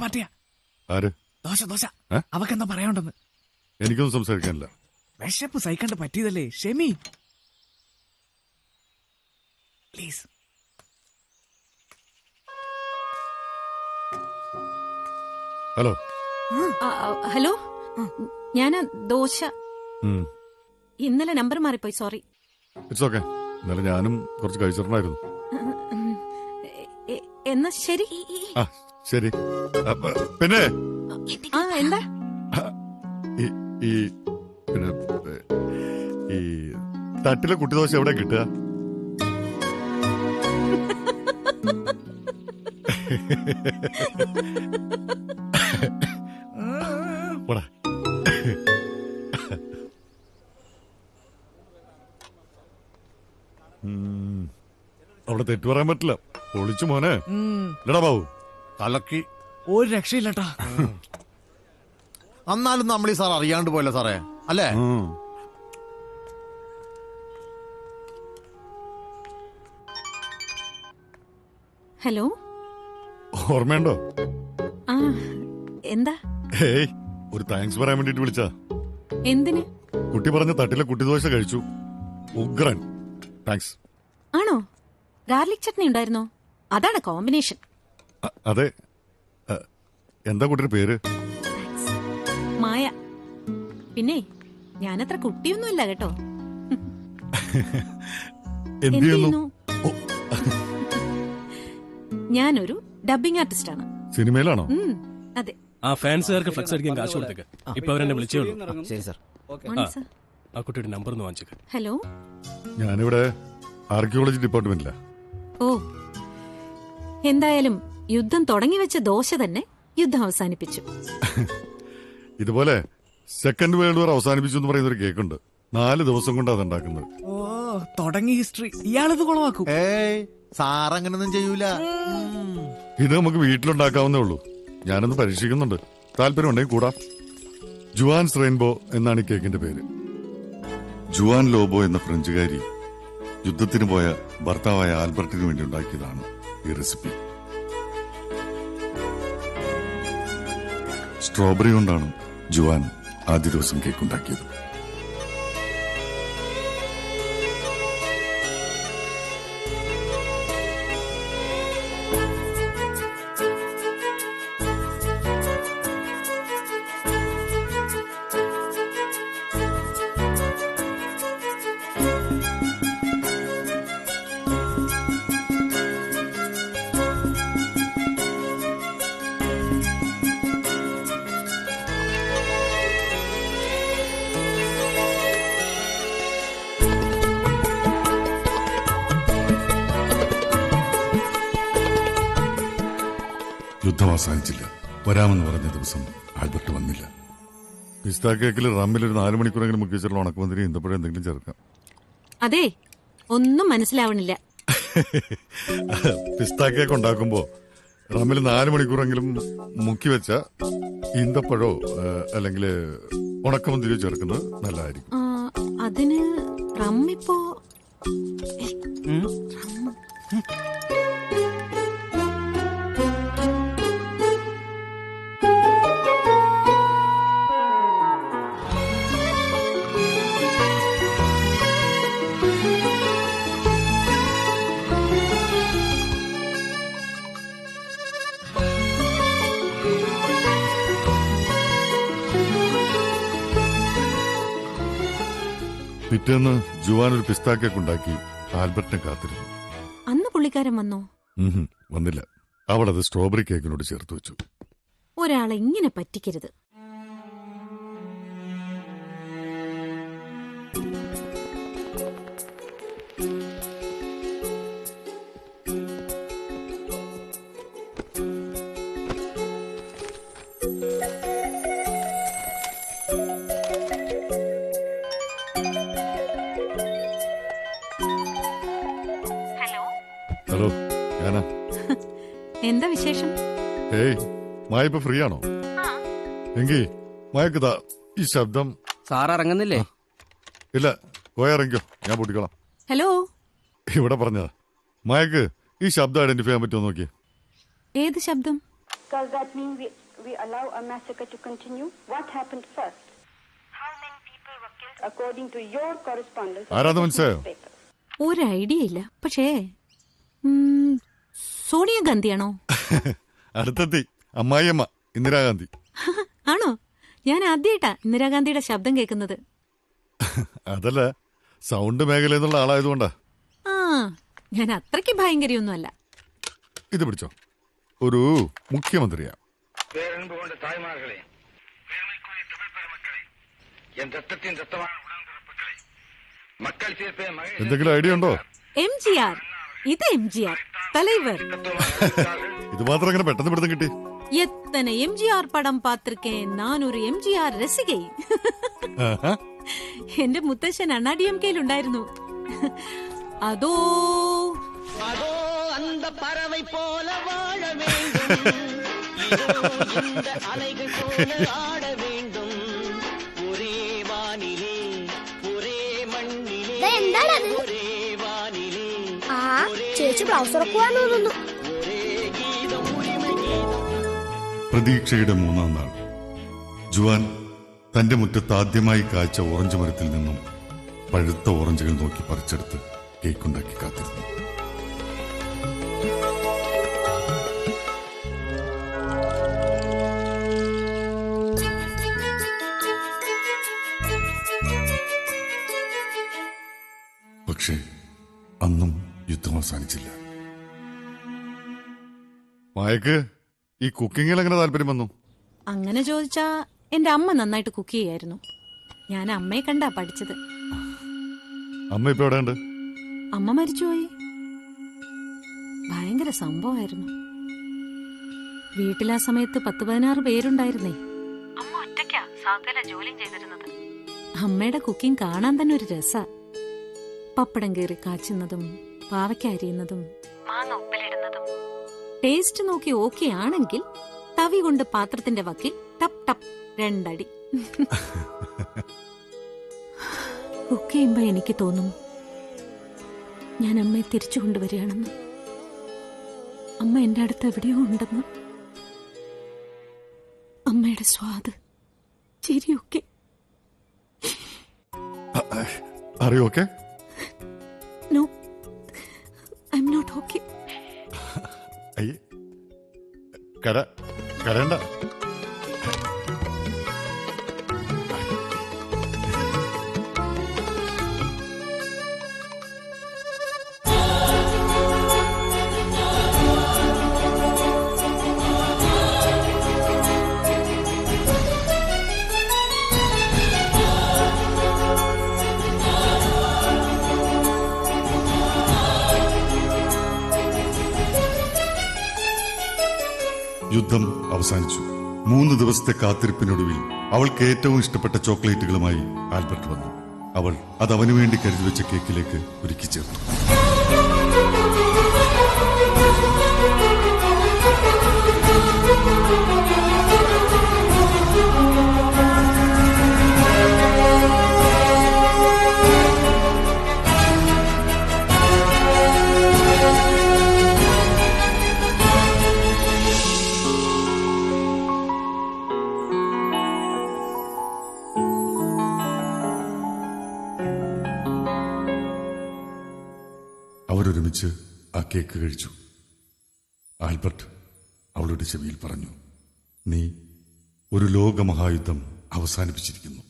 പാറ്റിയാ ആര്? ദോശ ദോശ. അവക്കെന്താ പറയാനുണ്ടെന്ന്. എനിക്കൊന്നും സംസാരിക്കാനില്ല. വിശപ്പ് സഹിക്കണ്ട് പറ്റിയതല്ലേ, ഷെമി പ്ലീസ്. ഹലോ ഹലോ, ഞാനാ ദോശ. ഇന്നലെ നമ്പർ മാറിപ്പോയി, സോറി. It's okay. ഇന്നലെ ഞാനും കുറച്ച് കഴിച്ചിട്ടുണ്ടായിരുന്നു. എന്നാ ശരി. ശരി. പിന്നെ എന്താ ഈ പിന്നെ ഈ തട്ടിലെ കുട്ടിദോശ എവിടെ കിട്ടുക? അവിടെ തെറ്റു പറയാൻ പറ്റില്ല. പൊളിച്ചു മോനെ. ഇല്ലടാ ബാബു, കലക്കി. ഒരു രക്ഷയില്ലട്ടാ. എന്നാലും നമ്മൾ ഈ സാർ അറിയാണ്ട് പോയല്ലോ സാറേ, അല്ലേ? ഹലോ, ഓർമ്മയുണ്ടോ? എന്താ? ഹേയ്, ഒരു താങ്ക്സ് പറയാൻ വേണ്ടിട്ട് വിളിച്ചാ. എന്തിന്? കുട്ടി പറഞ്ഞ തട്ടിലെ കുട്ടിദോശ കഴിച്ചു. ഉഗ്രൻ. താങ്ക്സ്. ആണോ? ഗാർലിക് ചട്നി ഉണ്ടായിരുന്നോ? അതാണ് കോമ്പിനേഷൻ. അതെ. എന്താ കുട്ടിയുടെ പേര്? മായ. പിന്നെ ഞാനത്ര കുട്ടിയൊന്നുമല്ല കേട്ടോ. എന്ത് ചെയ്യുന്നു? ഞാനൊരു ഡബിംഗ് ആർട്ടിസ്റ്റ് ആണ്. സിനിമയിലാണോ? അതെ. ആ ഫാൻസുകാർക്ക് ഫ്ലെക്സ് അടിക്കാൻ കാശ് കൊടുത്തേക്ക്. ഇപ്പൊ അവരെന്നെ വിളിച്ചേ ഉള്ളൂ. ശരി സാർ. ആ കുട്ടിയുടെ നമ്പർ ഒന്ന് വാങ്ങിച്ചേക്ക്. ഹലോ, ഞാനിവിടെ ആർക്കിയോളജി ഡിപ്പാർട്ട്മെന്റിലാ. ഓ, എന്തായാലും യുദ്ധം തുടങ്ങി വെച്ച ദോശ തന്നെ യുദ്ധം അവസാനിപ്പിച്ചു. ഇതുപോലെ സെക്കൻഡ് വേൾഡ് വാർ അവസാനിപ്പിച്ചു എന്ന് പറയുന്ന ഒരു കേക്കുണ്ട്. 4 ദിവസം കൊണ്ട് അതുണ്ടാക്കുന്നത്. ഓ, തുടങ്ങി ഹിസ്റ്ററി. ഇയാളിത് കുളമാക്കും. സാർ അങ്ങനൊന്നും ചെയ്യൂല. ഇത് നമുക്ക് വീട്ടിലുണ്ടാക്കാവുന്നേ ഉള്ളൂ. ഞാനൊന്ന് പരീക്ഷിക്കുന്നുണ്ട്. താല്പര്യം ഉണ്ടെങ്കിൽ കൂടാ. ജുവാൻസ് റെയിൻബോ എന്നാണ് ഈ കേക്കിന്റെ പേര്. ജുവാൻ ലോബോ എന്ന ഫ്രഞ്ചുകാരി യുദ്ധത്തിന് പോയ ഭർത്താവായ ആൽബർട്ടിന് വേണ്ടി ഉണ്ടാക്കിയതാണ് ഈ റെസിപ്പി. സ്ട്രോബെറി കൊണ്ടാണ് ജുവാൻ ആദ്യ ദിവസം കേക്ക് ഉണ്ടാക്കിയത്. യുദ്ധം അവസാനിച്ചില്ല. വരാമെന്ന് പറഞ്ഞ ദിവസം ആൽബർട്ട് വന്നില്ല. പിസ്ത കേക്കിൽ റമ്മിൽ ഒരു 4 മണിക്കൂറെങ്കിലും മുക്കിച്ചിട്ടുള്ള ഉണക്കുമന്തിരി ഇന്തപ്പോഴും എന്തെങ്കിലും ചേർക്കാം. അതെ, ഒന്നും മനസ്സിലാവണില്ല. പിസ്ത കേക്ക് ഉണ്ടാക്കുമ്പോ റമ്മിൽ 4 മണിക്കൂറെങ്കിലും മുക്കി വെച്ച ഈന്തപ്പഴോ അല്ലെങ്കിൽ ഉണക്കമന്തിരിയോ ചേർക്കുന്നത് നല്ലതായിരിക്കും. അതിന് റമ്മിപ്പോ പിറ്റേന്ന് ജുവാൻ ഒരു പിസ്ത കേക്ക് ഉണ്ടാക്കി ആൽബർട്ടിനെ കാത്തിരുന്നു. അന്ന് പുള്ളിക്കാരൻ വന്നോ? വന്നില്ല. അവളത് സ്ട്രോബെറി കേക്കിനോട് ചേർത്ത് വെച്ചു. ഒരാളെ ഇങ്ങനെ പറ്റിക്കരുത്. ഹലോ, ഞാനാ. എന്താ വിശേഷം? ഏയ്, മായ ഇപ്പൊ ഫ്രീ ആണോ? എങ്കി മായക്കുതാ ഈ ശബ്ദം. സാർ ഇറങ്ങുന്നില്ലേ? ഇല്ല, പോയ ഇറങ്ങിക്കോ, ഞാൻ പൂട്ടിക്കോളാം. ഹലോ, ഇവിടെ പറഞ്ഞതാ. മായക്ക് ഈ ശബ്ദം ഐഡന്റിഫൈ ചെയ്യാൻ പറ്റുമോ നോക്കിയേ. ഏത് ശബ്ദം? Does that mean we allow a massacre to continue? What happened first? How many people were killed according to your correspondence? ആരാന്ന് മനസ്സിലായോ? ഒരു ഐഡിയ ഇല്ല. പക്ഷേ സോണിയാഗാന്ധിയാണോ? അടുത്തെത്തി. അമ്മായിയമ്മ ഇന്ദിരാഗാന്ധി. ആണോ? ഞാൻ ആദ്യമായിട്ടാ ഇന്ദിരാഗാന്ധിയുടെ ശബ്ദം കേൾക്കുന്നത്. അതല്ല, സൗണ്ട് മേഖലയിൽ നിന്നുള്ള ആളായതുകൊണ്ടാ. ആ, ഞാൻ അത്രയ്ക്ക് ഭയങ്കരിയൊന്നുമല്ല. ഇത് പിടിച്ചോ, ഒരു മുഖ്യമന്ത്രിയാ. பேரன்பு கொண்ட தாய்மார்களே, பெருமைக்குரிய தமிழ் பெருமக்களே, என் ரத்தத்தின் ரத்தமான உடன்பிறப்புகளே, மக்கள் தீர்ப்பே மகிழ்ச்சி. എന്തെങ്കിലും ഐഡിയ ഉണ്ടോ? MGR, ഇത് MGR தலைவர். ഇത് മാത്രം അങ്ങനെ പെട്ടെന്ന് പിടുത്തം കിട്ടി. எத்தனை MGR படம் பார்த்திருக்கேன். நான் ஒரு MGR ரசிகை. എന്റെ മുത്തശ്ശൻ അണ്ണാഡിഎംകെയിൽ ഉണ്ടായിരുന്നു. അതോ அதோ அந்த பறவை போல வாழ வேண்டும், இதோ இந்த அலைகள் போல ஆட வேண்டும், ஒரே வானிலே ஒரே மண்ணிலே ஒரே வானிலே ചേച്ചി ബ്ലൗസ് ഉറക്കുവാന്ന് തോന്നുന്നു. ஒரே கீதம் உரிமை கீதம். പ്രതീക്ഷയുടെ മൂന്നാം നാൾ ജുവാൻ തന്റെ മുറ്റത്ത് ആദ്യമായി കായ്ച്ച ഓറഞ്ച് മരത്തിൽ നിന്നും പഴുത്ത ഓറഞ്ചുകൾ നോക്കി പറിച്ചെടുത്ത് കേക്കുണ്ടാക്കി കാത്തിരുന്നു. പക്ഷേ അന്നും യുദ്ധം അവസാനിച്ചില്ല. മായക്ക് ഈ കുക്കിങ്ങിൽ എങ്ങനെ താല്പര്യം വന്നു? അങ്ങനെ ചോദിച്ചാ എന്റെ അമ്മ നന്നായിട്ട് കുക്ക് ചെയ്യായിരുന്നു. ഞാൻ അമ്മയെ കണ്ടാ പഠിച്ചത്. അമ്മ ഇപ്പൊ എവിടെയുണ്ട്? അമ്മ മരിച്ചുപോയി. ഭയങ്കര സംഭവമായിരുന്നു. വീട്ടിലാ സമയത്ത് 10-16 പേരുണ്ടായിരുന്നേ. അമ്മ ഒറ്റയ്ക്കാ സകല ജോലിയും ചെയ്തിരുന്നത്. അമ്മയുടെ കുക്കിംഗ് കാണാൻ തന്നെ ഒരു രസാ. പപ്പടം കീറി കാച്ചുന്നതും പാവയ്ക്ക അരിയുന്നതും മാങ്ങ ഉപ്പിലിടുന്നതും. ടേസ്റ്റ് നോക്കി ഓക്കെ ആണെങ്കിൽ തവി കൊണ്ട് പാത്രത്തിന്റെ വക്കിൽ ടപ് ടപ് 2 അടി. കുക്ക് ചെയ്യുമ്പോ എനിക്ക് തോന്നും ഞാൻ അമ്മയെ തിരിച്ചു കൊണ്ടുവരികയാണെന്ന്. അമ്മ എന്റെ അടുത്ത് എവിടെയോ ഉണ്ടെന്ന്. അമ്മയുടെ സ്വാദ്, ചിരിയൊക്കെ. അറിയോ? Okay? No, I am not okay. അയ്യേ, കരണ്ട. യുദ്ധം അവസാനിച്ചു. 3 ദിവസത്തെ കാത്തിരിപ്പിനൊടുവിൽ അവൾക്ക് ഏറ്റവും ഇഷ്ടപ്പെട്ട ചോക്ലേറ്റുകളുമായി ആൽബർട്ട് വന്നു. അവൾ അത് അവനു വേണ്ടി കരുതി വെച്ച കേക്കിലേക്ക് ഒരുക്കി ചേർത്തു. അവരൊരുമിച്ച് ആ കേക്ക് കഴിച്ചു. ആൽബർട്ട് അവളുടെ ചെവിയിൽ പറഞ്ഞു, നീ ഒരു ലോകമഹായുദ്ധം അവസാനിപ്പിച്ചിരിക്കുന്നു.